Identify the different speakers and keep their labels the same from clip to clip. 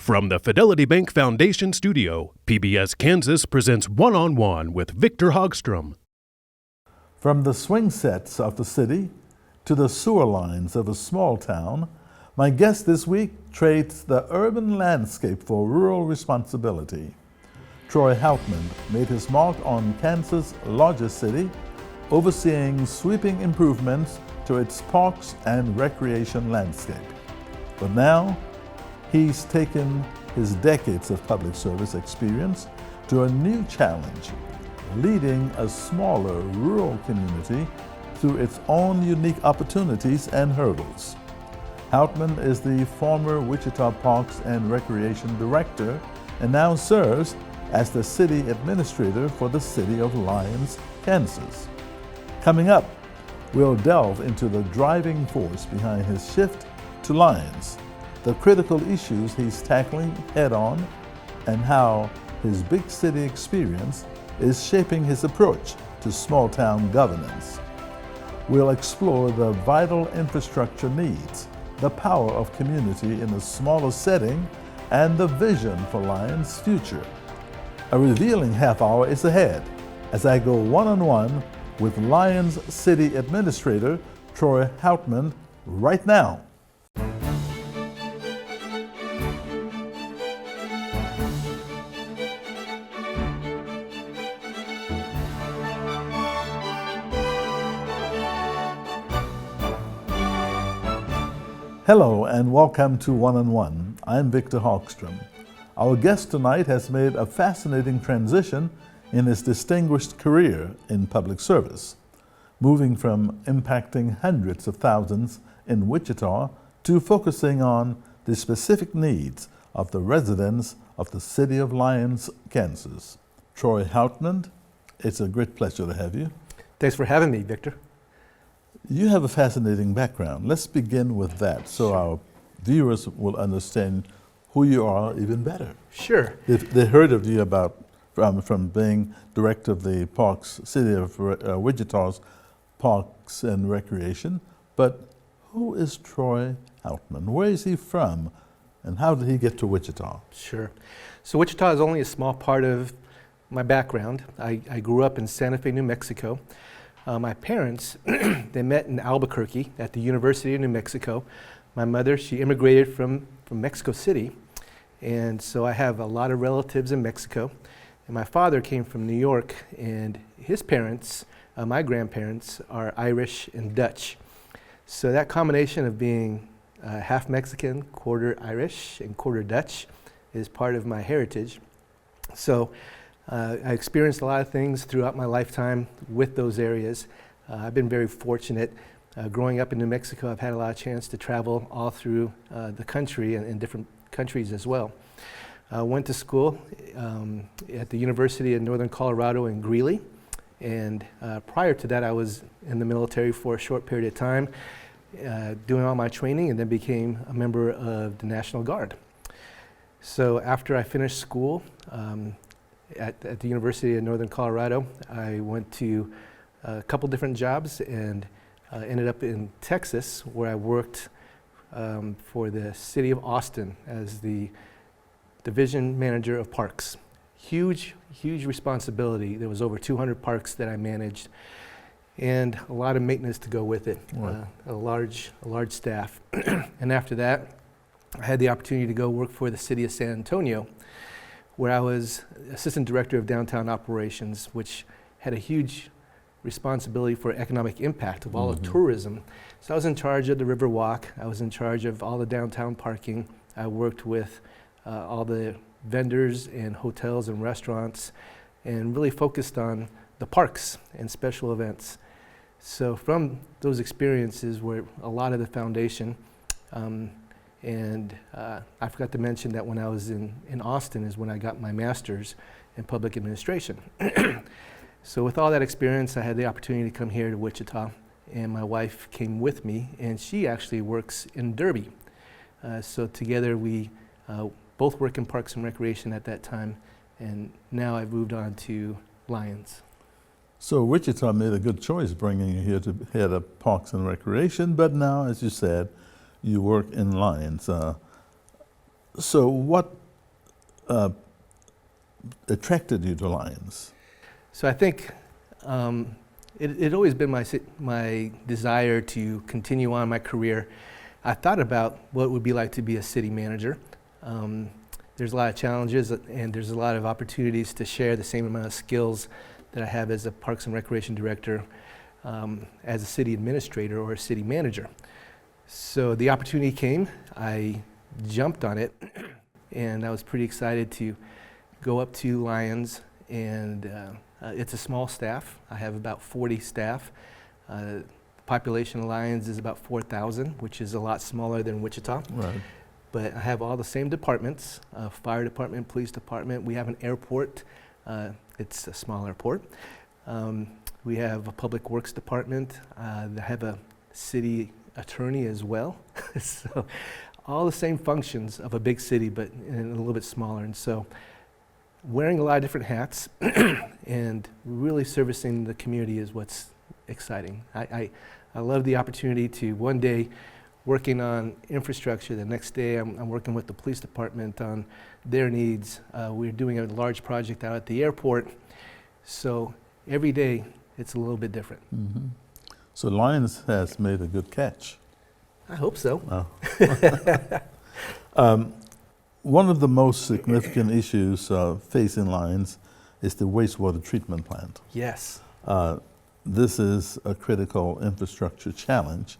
Speaker 1: From the Fidelity Bank Foundation studio, PBS Kansas presents One-on-One with Victor Hogstrom.
Speaker 2: From the swing sets of the city to the sewer lines of a small town, my guest this week trades the urban landscape for rural responsibility. Troy Houtman made his mark on Kansas' largest city, overseeing sweeping improvements to its parks and recreation landscape. But now, he's taken his decades of public service experience to a new challenge, leading a smaller rural community through its own unique opportunities and hurdles. Houtman is the former Wichita Parks and Recreation Director and now serves as the City Administrator for the City of Lyons, Kansas. Coming up, we'll delve into the driving force behind his shift to Lyons, the critical issues he's tackling head-on, and how his big city experience is shaping his approach to small-town governance. We'll explore the vital infrastructure needs, the power of community in a smaller setting, and the vision for Lyons' future. A revealing half hour is ahead as I go one-on-one with Lyons City Administrator Troy Houtman right now. Hello and welcome to One-on-One. I'm Victor Hogstrom. Our guest tonight has made a fascinating transition in his distinguished career in public service, moving from impacting hundreds of thousands in Wichita to focusing on the specific needs of the residents of the city of Lyons, Kansas. Troy Houtman, it's a great pleasure to have you.
Speaker 3: Thanks for having me, Victor.
Speaker 2: You have a fascinating background. Let's begin with that so our viewers will understand who you are even better.
Speaker 3: Sure.
Speaker 2: They heard of you from being director of the Parks, City of Wichita's Parks and Recreation, but who is Troy Houtman? Where is he from and how did he get to Wichita?
Speaker 3: Sure. So Wichita is only a small part of my background. I grew up in Santa Fe, New Mexico. My parents, they met in Albuquerque at the University of New Mexico. My mother, she immigrated from Mexico City, and so I have a lot of relatives in Mexico. And my father came from New York, and his parents, my grandparents, are Irish and Dutch. So that combination of being half Mexican, quarter Irish, and quarter Dutch is part of my heritage. So I experienced a lot of things throughout my lifetime with those areas. I've been very fortunate. Growing up in New Mexico, I've had a lot of chance to travel all through the country and in different countries as well. I went to school at the University of Northern Colorado in Greeley, and prior to that I was in the military for a short period of time, doing all my training, and then became a member of the National Guard. So after I finished school, at the University of Northern Colorado, I went to a couple different jobs and ended up in Texas, where I worked for the city of Austin as the division manager of parks. Huge responsibility. There was over 200 parks that I managed and a lot of maintenance to go with it, a large staff. And after that, I had the opportunity to go work for the city of San Antonio, where I was assistant director of downtown operations, which had a huge responsibility for economic impact of all of tourism. So I was in charge of the River Walk. I was in charge of all the downtown parking. I worked with all the vendors and hotels and restaurants and really focused on the parks and special events. So from those experiences were a lot of the foundation. And I forgot to mention that when I was in Austin is when I got my master's in public administration. So with all that experience, I had the opportunity to come here to Wichita, and my wife came with me, and she actually works in Derby. So together we both work in Parks and Recreation at that time, and now I've moved on to Lyons.
Speaker 2: So Wichita made a good choice bringing you here to head up Parks and Recreation, but now, as you said, you work in Lyons. So what attracted you to lions?
Speaker 3: So I think it always been my desire to continue on my career. I thought about what it would be like to be a city manager. There's a lot of challenges and there's a lot of opportunities to share the same amount of skills that I have as a Parks and Recreation Director, as a city administrator or a city manager. So the opportunity came, I jumped on it, and I was pretty excited to go up to Lions, and it's a small staff. I have about 40 staff. The population of Lions is about 4,000, which is a lot smaller than Wichita.
Speaker 2: Right.
Speaker 3: But I have all the same departments, fire department, police department. We have an airport. It's a small airport. We have a public works department. I have a city attorney as well. So all the same functions of a big city, but in a little bit smaller. And so wearing a lot of different hats and really servicing the community is what's exciting. I love the opportunity to one day working on infrastructure. The next day I'm working with the police department on their needs. We're doing a large project out at the airport. So every day it's a little bit different.
Speaker 2: Mm-hmm. So Lions has made a good catch.
Speaker 3: I hope so.
Speaker 2: One of the most significant issues facing Lions is the wastewater treatment plant.
Speaker 3: Yes.
Speaker 2: This is a critical infrastructure challenge.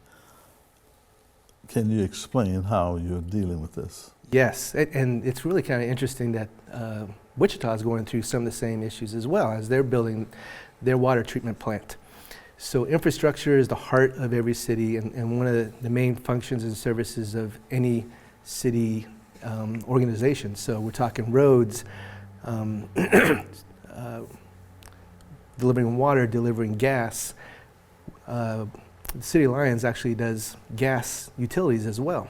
Speaker 2: Can you explain how you're dealing with this?
Speaker 3: Yes, and it's really kind of interesting that Wichita is going through some of the same issues as well as they're building their water treatment plant. So infrastructure is the heart of every city, and one of the main functions and services of any city organization. So we're talking roads, delivering water, delivering gas. The City of Lions actually does gas utilities as well.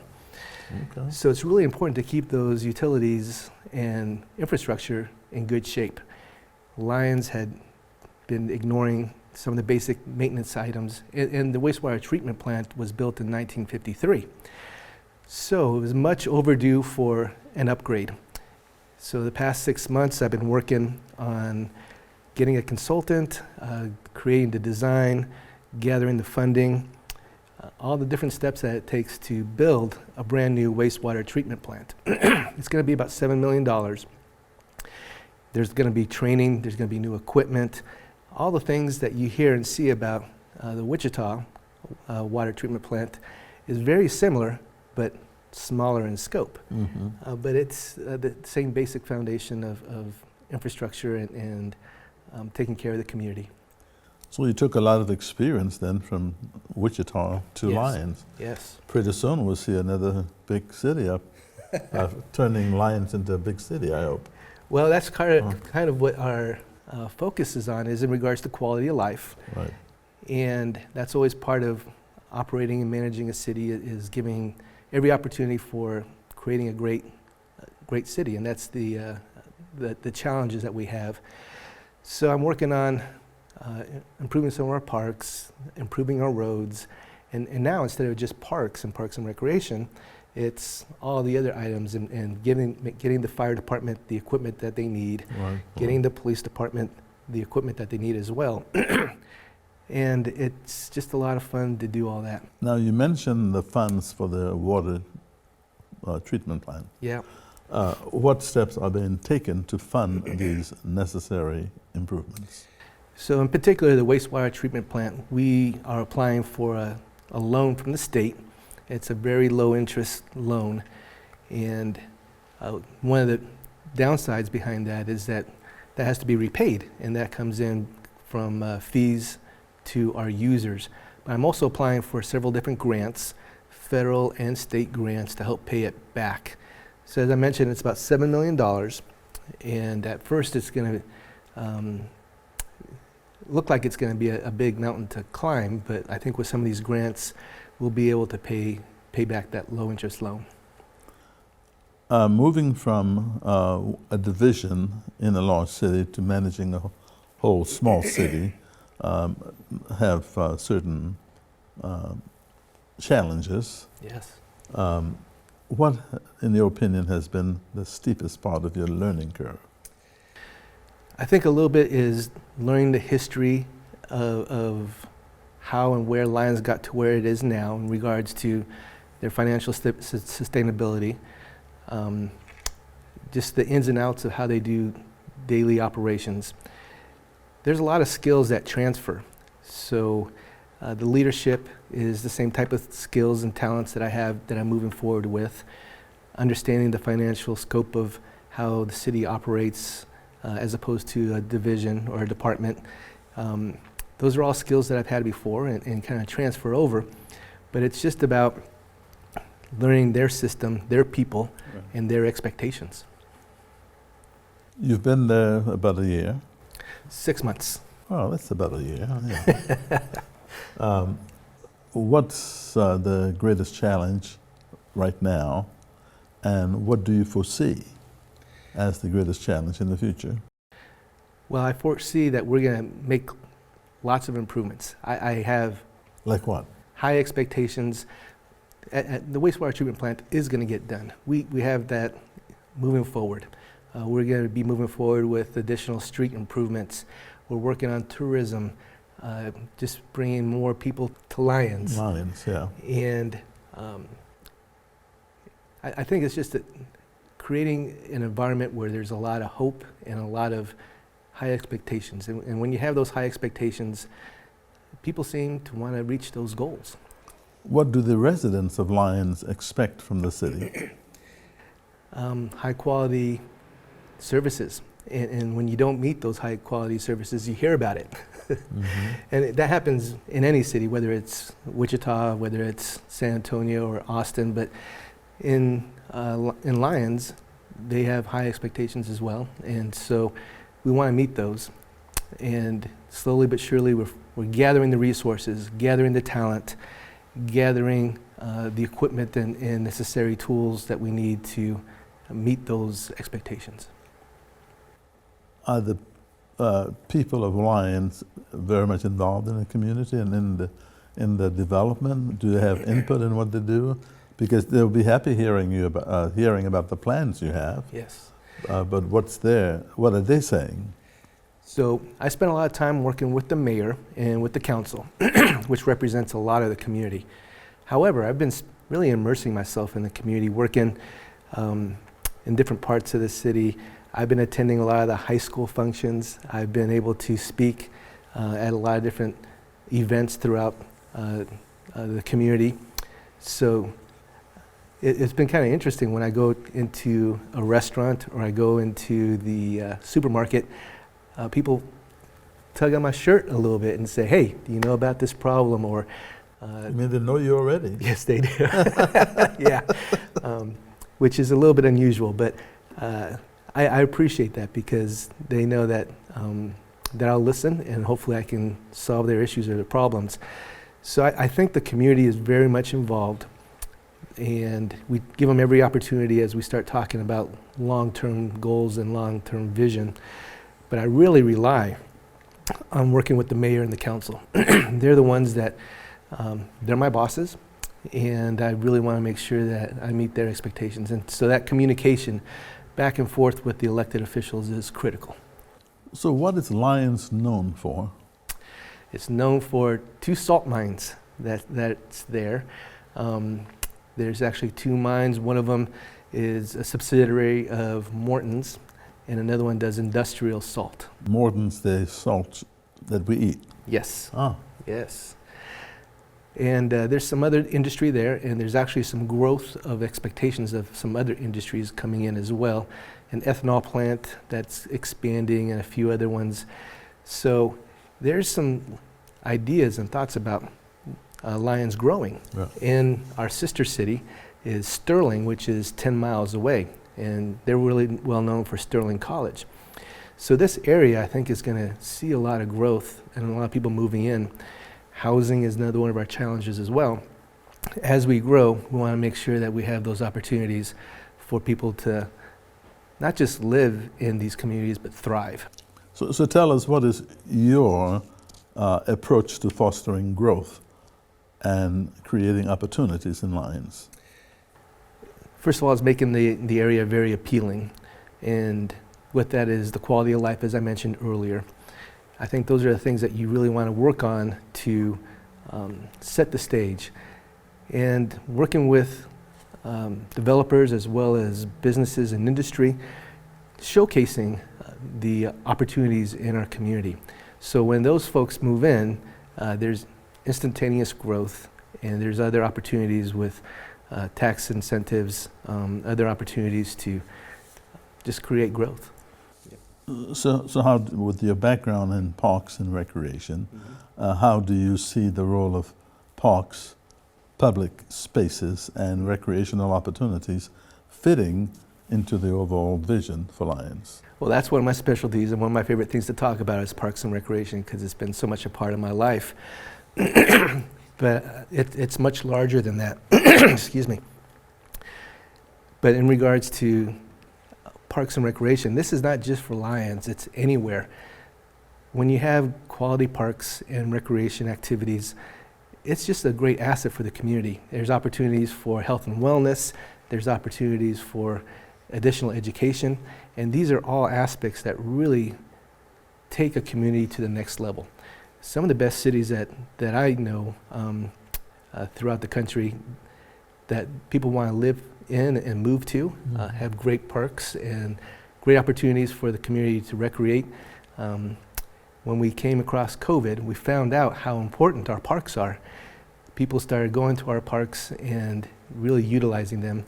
Speaker 2: Okay.
Speaker 3: So it's really important to keep those utilities and infrastructure in good shape. Lions had been ignoring some of the basic maintenance items, and the wastewater treatment plant was built in 1953. So it was much overdue for an upgrade. So the past 6 months I've been working on getting a consultant, creating the design, gathering the funding, all the different steps that it takes to build a brand new wastewater treatment plant. It's going to be about $7 million. There's going to be training, there's going to be new equipment, all the things that you hear and see about the Wichita water treatment plant is very similar, but smaller in scope.
Speaker 2: Mm-hmm.
Speaker 3: But it's the same basic foundation of infrastructure and taking care of the community.
Speaker 2: So you took a lot of experience then from Wichita to
Speaker 3: Yes.
Speaker 2: Lions.
Speaker 3: Yes.
Speaker 2: Pretty soon we'll see another big city up, turning Lions into a big city, I hope.
Speaker 3: Well, that's kind of what our focus is on, is in regards to quality of life.
Speaker 2: Right.
Speaker 3: And that's always part of operating and managing a city, is giving every opportunity for creating a great city. And that's the challenges that we have. So I'm working on improving some of our parks, improving our roads, and now instead of just parks and recreation, it's all the other items and getting the fire department the equipment that they need,
Speaker 2: Right.
Speaker 3: getting the police department the equipment that they need as well. And it's just a lot of fun to do all that.
Speaker 2: Now you mentioned the funds for the water treatment plant.
Speaker 3: Yeah.
Speaker 2: What steps are being taken to fund these necessary improvements?
Speaker 3: So in particular, the wastewater treatment plant, we are applying for a loan from the state. It's a very low interest loan. And one of the downsides behind that is that has to be repaid, and that comes in from fees to our users. But I'm also applying for several different grants, federal and state grants, to help pay it back. So as I mentioned, it's about $7 million. And at first it's going to look like it's going to be a big mountain to climb, but I think with some of these grants, we'll be able to pay back that low interest loan.
Speaker 2: Moving from a division in a large city to managing a whole small city have certain challenges.
Speaker 3: Yes.
Speaker 2: What, in your opinion, has been the steepest part of your learning curve?
Speaker 3: I think a little bit is learning the history of how and where Lions got to where it is now in regards to their financial sustainability, just the ins and outs of how they do daily operations. There's a lot of skills that transfer. So the leadership is the same type of skills and talents that I have that I'm moving forward with. Understanding the financial scope of how the city operates as opposed to a division or a department. Those are all skills that I've had before and kind of transfer over. But it's just about learning their system, their people, right, and their expectations.
Speaker 2: You've been there about a year.
Speaker 3: 6 months.
Speaker 2: Oh, that's about a year. Yeah. What's the greatest challenge right now, and what do you foresee as the greatest challenge in the future?
Speaker 3: Well, I foresee that we're going to make lots of improvements. I have...
Speaker 2: Like what?
Speaker 3: High expectations. The wastewater treatment plant is going to get done. We have that moving forward. We're going to be moving forward with additional street improvements. We're working on tourism, just bringing more people to Lions.
Speaker 2: Lions, yeah.
Speaker 3: And I think it's just that creating an environment where there's a lot of hope and a lot of high expectations. And when you have those high expectations, people seem to want to reach those goals.
Speaker 2: What do the residents of Lions expect from the city?
Speaker 3: High quality services. And when you don't meet those high quality services, you hear about it. Mm-hmm. And that happens in any city, whether it's Wichita, whether it's San Antonio or Austin, but in Lions, they have high expectations as well. And so we want to meet those. And slowly but surely, we're gathering the resources, gathering the talent, gathering the equipment and necessary tools that we need to meet those expectations.
Speaker 2: Are the people of Lions very much involved in the community and in the development? Do they have input in what they do? Because they'll be happy hearing about the plans you have.
Speaker 3: Yes.
Speaker 2: But what are they saying?
Speaker 3: So I spent a lot of time working with the mayor and with the council, which represents a lot of the community. However, I've been really immersing myself in the community, working in different parts of the city. I've been attending a lot of the high school functions. I've been able to speak at a lot of different events throughout the community. So it's been kind of interesting when I go into a restaurant or I go into the supermarket. People tug on my shirt a little bit and say, "Hey, do you know about this problem?" Or
Speaker 2: you mean they know you already?
Speaker 3: Yes, they do. Yeah, which is a little bit unusual, but I appreciate that because they know that that I'll listen and hopefully I can solve their issues or their problems. So I think the community is very much involved, and we give them every opportunity as we start talking about long-term goals and long-term vision. But I really rely on working with the mayor and the council. They're the ones that, they're my bosses, and I really want to make sure that I meet their expectations. And so that communication back and forth with the elected officials is critical.
Speaker 2: So what is Lions known for?
Speaker 3: It's known for 2 salt mines that's there. There's actually 2 mines. One of them is a subsidiary of Morton's, and another one does industrial salt.
Speaker 2: Morton's, the salt that we eat?
Speaker 3: Yes.
Speaker 2: Ah.
Speaker 3: Yes. And there's some other industry there, and there's actually some growth of expectations of some other industries coming in as well. An ethanol plant that's expanding and a few other ones. So there's some ideas and thoughts about Lions growing. Yeah. And our sister city is Sterling, which is 10 miles away. And they're really well known for Sterling College. So this area, I think, is going to see a lot of growth and a lot of people moving in. Housing is another one of our challenges as well. As we grow, we want to make sure that we have those opportunities for people to not just live in these communities, but thrive.
Speaker 2: So tell us, what is your approach to fostering growth and creating opportunities in Lions?
Speaker 3: First of all, it's making the area very appealing. And with that is the quality of life, as I mentioned earlier. I think those are the things that you really want to work on to set the stage. And working with developers as well as businesses and industry, showcasing the opportunities in our community. So when those folks move in, there's instantaneous growth, and there's other opportunities with tax incentives, other opportunities to just create growth.
Speaker 2: So how, with your background in parks and recreation, how do you see the role of parks, public spaces, and recreational opportunities fitting into the overall vision for Lions?
Speaker 3: Well, that's one of my specialties, and one of my favorite things to talk about is parks and recreation, because it's been so much a part of my life. But it's much larger than that. Excuse me. But in regards to parks and recreation, this is not just for Lions, it's anywhere. When you have quality parks and recreation activities, it's just a great asset for the community. There's opportunities for health and wellness, there's opportunities for additional education, and these are all aspects that really take a community to the next level. Some of the best cities that I know throughout the country that people want to live in and move to have great parks and great opportunities for the community to recreate. When we came across COVID, we found out how important our parks are. People started going to our parks and really utilizing them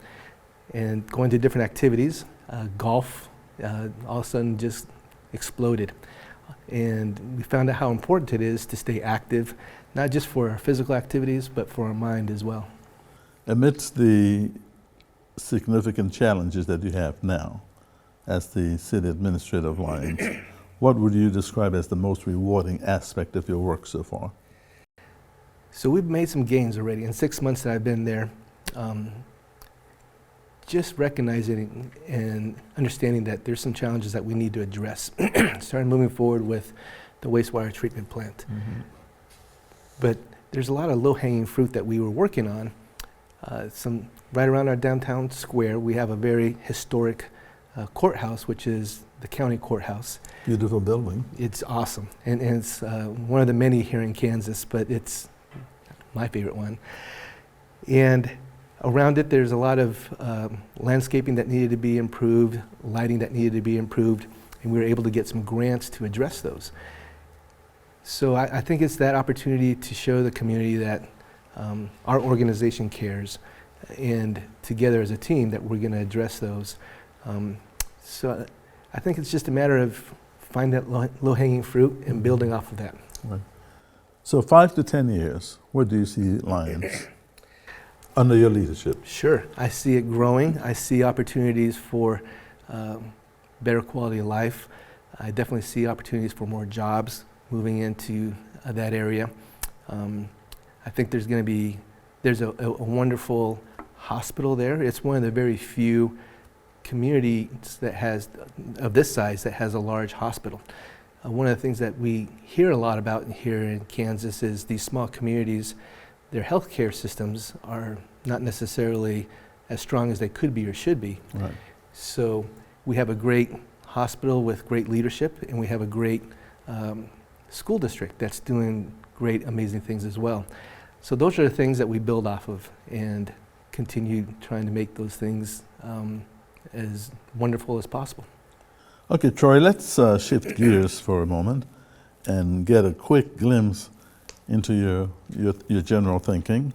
Speaker 3: and going to different activities. Golf all of a sudden just exploded. And we found out how important it is to stay active, not just for our physical activities, but for our mind as well.
Speaker 2: Amidst the significant challenges that you have now as the city administrator of Lions, what would you describe as the most rewarding aspect of your work so far?
Speaker 3: So we've made some gains already. In 6 months that I've been there, just recognizing and understanding that there's some challenges that we need to address. Started moving forward with the wastewater treatment plant. But there's a lot of low-hanging fruit that we were working on. Some right around our downtown square, we have a very historic courthouse, which is the county courthouse.
Speaker 2: Beautiful building.
Speaker 3: It's awesome, and it's one of the many here in Kansas, but it's my favorite one. And around it, there's a lot of landscaping that needed to be improved, lighting that needed to be improved, and we were able to get some grants to address those. So I think it's that opportunity to show the community that our organization cares, and together as a team that we're going to address those. So I think it's just a matter of finding that low-hanging fruit and building off of that.
Speaker 2: Right. So 5 to 10 years, where do you see Lions under your leadership?
Speaker 3: Sure, I see it growing. I see opportunities for better quality of life. I definitely see opportunities for more jobs moving into that area. I think there's a wonderful hospital there. It's one of the very few communities that has, of this size, that has a large hospital. One of the things that we hear a lot about here in Kansas is these small communities, their healthcare systems are not necessarily as strong as they could be or should be.
Speaker 2: Right.
Speaker 3: So we have a great hospital with great leadership, and we have a great school district that's doing great, amazing things as well. So those are the things that we build off of and continue trying to make those things as wonderful as possible.
Speaker 2: Okay, Troy, let's shift gears for a moment and get a quick glimpse into your general thinking.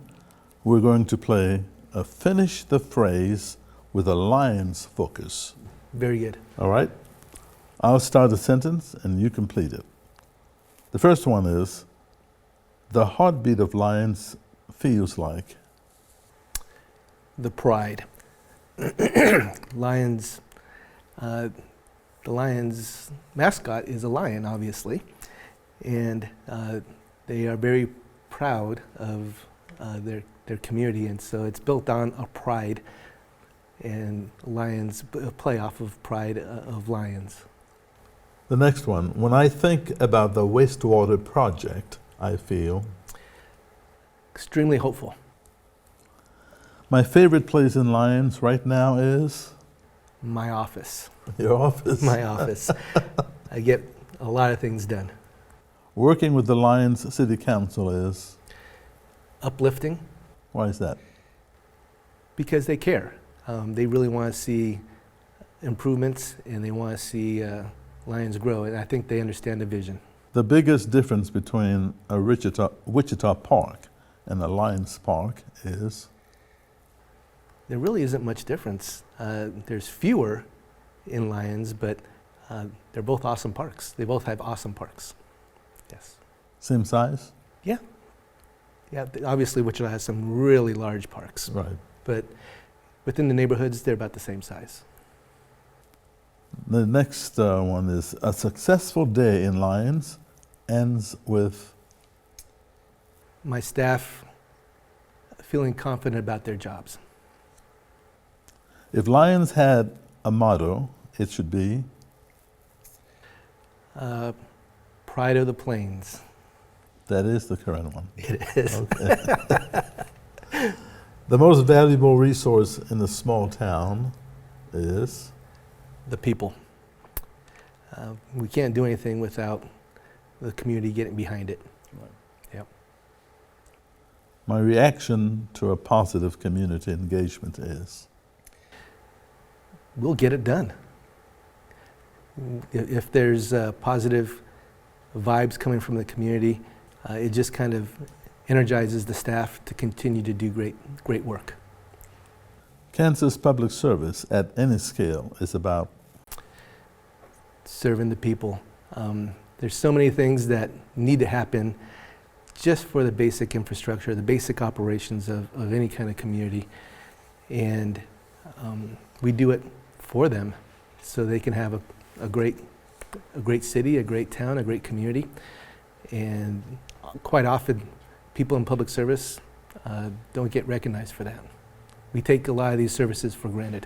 Speaker 2: We're going to play a Finish the Phrase with a Lions focus.
Speaker 3: Very good.
Speaker 2: All right? I'll start a sentence and you complete it. The first one is, the heartbeat of Lions feels like.
Speaker 3: The pride. Lions, the Lions mascot is a lion, obviously, and they are very proud of their community, and so it's built on a pride, and Lions play off of pride of Lions.
Speaker 2: The next one, when I think about the wastewater project, I feel
Speaker 3: extremely hopeful.
Speaker 2: My favorite place in Lyons right now is
Speaker 3: My office.
Speaker 2: your office.
Speaker 3: My office. I get a lot of things done.
Speaker 2: Working with the Lyons City Council is,
Speaker 3: Uplifting,
Speaker 2: why is that?
Speaker 3: because they care. They really want to see improvements, and they want to see Lyons grow, and I think they understand the vision.
Speaker 2: The biggest difference between a Wichita Park and a Lyons Park is,
Speaker 3: There really isn't much difference. There's fewer in Lyons, but they're both awesome parks. They both have awesome parks. Yes.
Speaker 2: same size?
Speaker 3: Yeah, obviously Wichita has some really large parks,
Speaker 2: Right.
Speaker 3: but within the neighborhoods, they're about the same size.
Speaker 2: The next one is, a successful day in Lyons ends with,
Speaker 3: My staff feeling confident about their jobs.
Speaker 2: if Lyons had a motto, it should be,
Speaker 3: Pride of the Plains.
Speaker 2: that is the current one.
Speaker 3: It is.
Speaker 2: Okay. The most valuable resource in a small town is,
Speaker 3: The people. We can't do anything without the community getting behind it. Yep.
Speaker 2: my reaction to a positive community engagement is,
Speaker 3: We'll get it done. If there's positive vibes coming from the community, it just kind of energizes the staff to continue to do great work.
Speaker 2: Kansas public service at any scale is about,
Speaker 3: Serving the people. There's so many things that need to happen just for the basic infrastructure, the basic operations of any kind of community. And we do it for them so they can have a great city, a great town, a great community. And quite often, people in public service don't get recognized for that. We take a lot of these services for granted.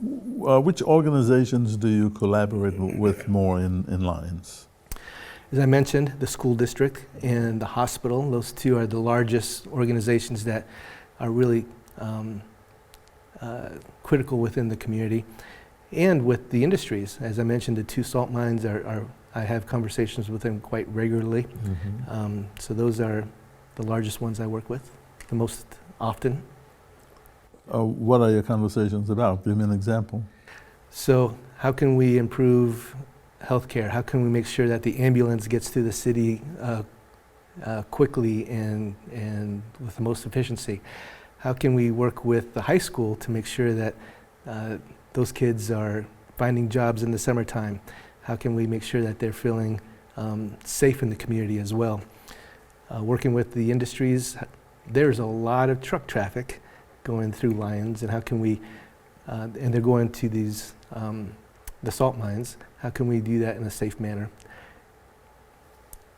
Speaker 2: which organizations do you collaborate with more in Lyons?
Speaker 3: As I mentioned, the school district and the hospital, those two are the largest organizations that are really critical within the community. And with the industries, as I mentioned, the two salt mines I have conversations with them quite regularly.
Speaker 2: Mm-hmm.
Speaker 3: So those are the largest ones I work with the most often.
Speaker 2: What are your conversations about? Give me an example.
Speaker 3: So how can we improve healthcare? How can we make sure that the ambulance gets to the city quickly and with the most efficiency? How can we work with the high school to make sure that those kids are finding jobs in the summertime? How can we make sure that they're feeling safe in the community as well? Working with the industries, there's a lot of truck traffic going through Lyons, and how can we, and they're going to these, the salt mines, how can we do that in a safe manner?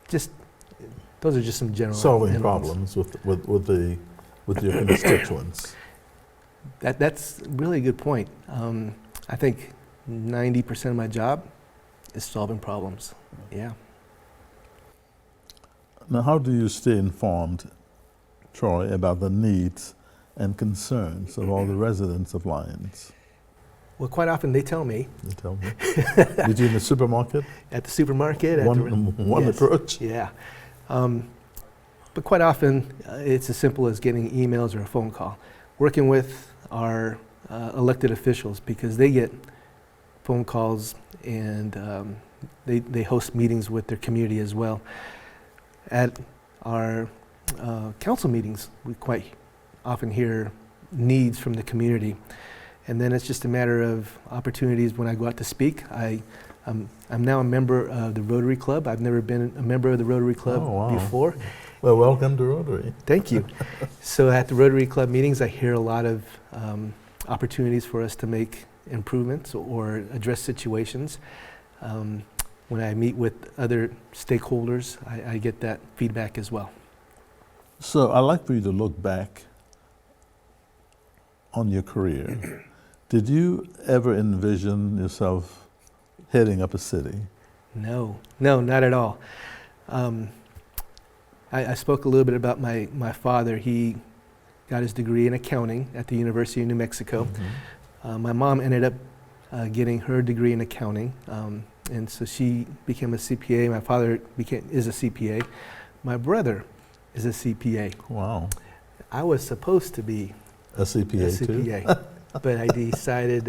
Speaker 3: Just, those are just some general
Speaker 2: Solving
Speaker 3: elements.
Speaker 2: problems with your constituents.
Speaker 3: That's really a good point. I think 90% of my job is solving problems. Yeah.
Speaker 2: Now, how do you stay informed, Troy, about the needs and concerns of all the residents of Lyons?
Speaker 3: Well, quite often they tell me.
Speaker 2: You tell me. Did you in the supermarket?
Speaker 3: At the supermarket.
Speaker 2: One
Speaker 3: yes,
Speaker 2: approach?
Speaker 3: Yeah. But quite often it's as simple as getting emails or a phone call. Working with our elected officials, because they get phone calls and they host meetings with their community as well. At our council meetings, we quite often hear needs from the community. And then it's just a matter of opportunities when I go out to speak. I'm now a member of the Rotary Club. I've never been a member of the Rotary Club before.
Speaker 2: Well, welcome to Rotary.
Speaker 3: Thank you. So at the Rotary Club meetings, I hear a lot of opportunities for us to make improvements or address situations. When I meet with other stakeholders, I get that feedback as well.
Speaker 2: So I'd like for you to look back on your career. Did you ever envision yourself heading up a city?
Speaker 3: No, not at all. I spoke a little bit about my father. He got his degree in accounting at the University of New Mexico. My mom ended up getting her degree in accounting, and so she became a CPA. My father is a CPA. My brother is a CPA.
Speaker 2: Wow.
Speaker 3: I was supposed to be
Speaker 2: A CPA, too?
Speaker 3: but I decided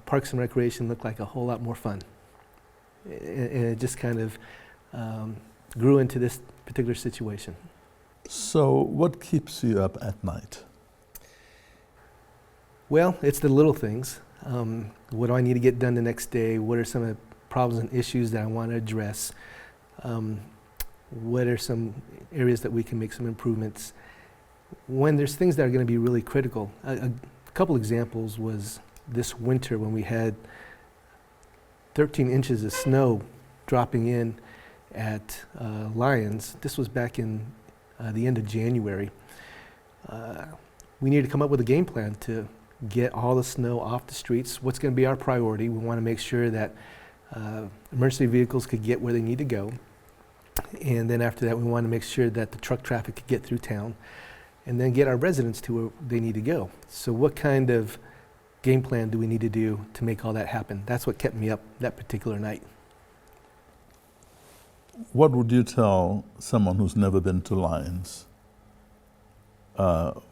Speaker 3: Parks and Recreation looked like a whole lot more fun. And it just kind of grew into this particular situation.
Speaker 2: So what keeps you up at night?
Speaker 3: Well, it's the little things. What do I need to get done the next day? What are some of the problems and issues that I want to address? What are some areas that we can make some improvements? When there's things that are going to be really critical, a couple examples was this winter when we had 13 inches of snow dropping in at Lyons. This was back in the end of January. We need to come up with a game plan to get all the snow off the streets. What's going to be our priority? We want to make sure that emergency vehicles could get where they need to go. And then after that, we want to make sure that the truck traffic could get through town, and then get our residents to where they need to go. So what kind of game plan do we need to do to make all that happen? That's what kept me up that particular night.
Speaker 2: What would you tell someone who's never been to Lyons? What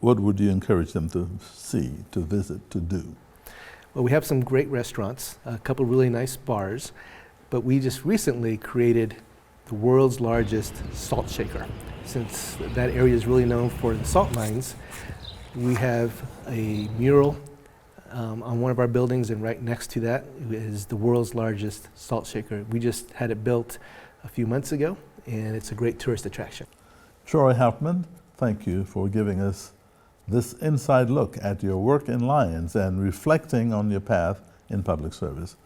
Speaker 2: would you encourage them to see, to visit, to do?
Speaker 3: Well, we have some great restaurants, a couple really nice bars, but we just recently created the world's largest salt shaker. Since that area is really known for the salt mines, we have a mural on one of our buildings, and right next to that is the world's largest salt shaker. We just had it built a few months ago, and it's a great tourist attraction.
Speaker 2: Troy Houtman, thank you for giving us this inside look at your work in Lyons and reflecting on your path in public service.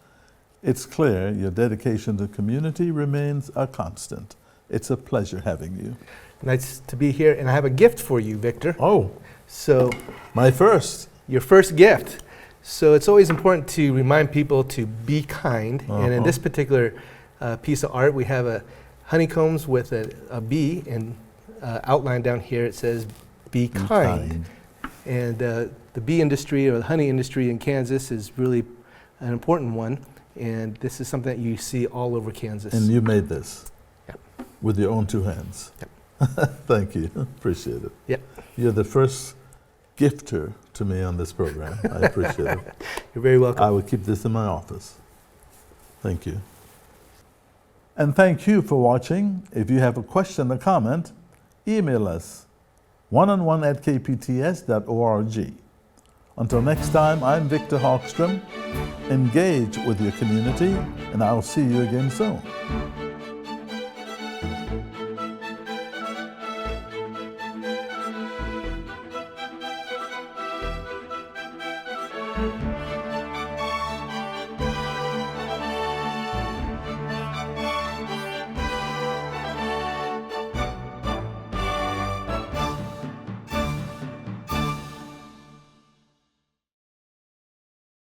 Speaker 2: It's clear your dedication to community remains a constant. It's a pleasure having you.
Speaker 3: Nice to be here, and I have a gift for you, Victor.
Speaker 2: Oh,
Speaker 3: So,
Speaker 2: my first.
Speaker 3: your first gift. So it's always important to remind people to be kind, and in this particular piece of art, we have a honeycombs with a bee, and outlined down here it says, "Be kind." And the bee industry, or the honey industry in Kansas, is really an important one, and this is something that you see all over Kansas.
Speaker 2: And you made this?
Speaker 3: Yep.
Speaker 2: With your own two hands?
Speaker 3: Yep.
Speaker 2: Thank you. Appreciate it.
Speaker 3: Yep.
Speaker 2: You're the first gifter to me on this program. I appreciate it.
Speaker 3: You're very welcome.
Speaker 2: I will keep this in my office. Thank you. And thank you for watching. If you have a question or comment, email us oneonone@kpts.org. Until next time, I'm Victor Hogstrom. Engage with your community, and I'll see you again soon.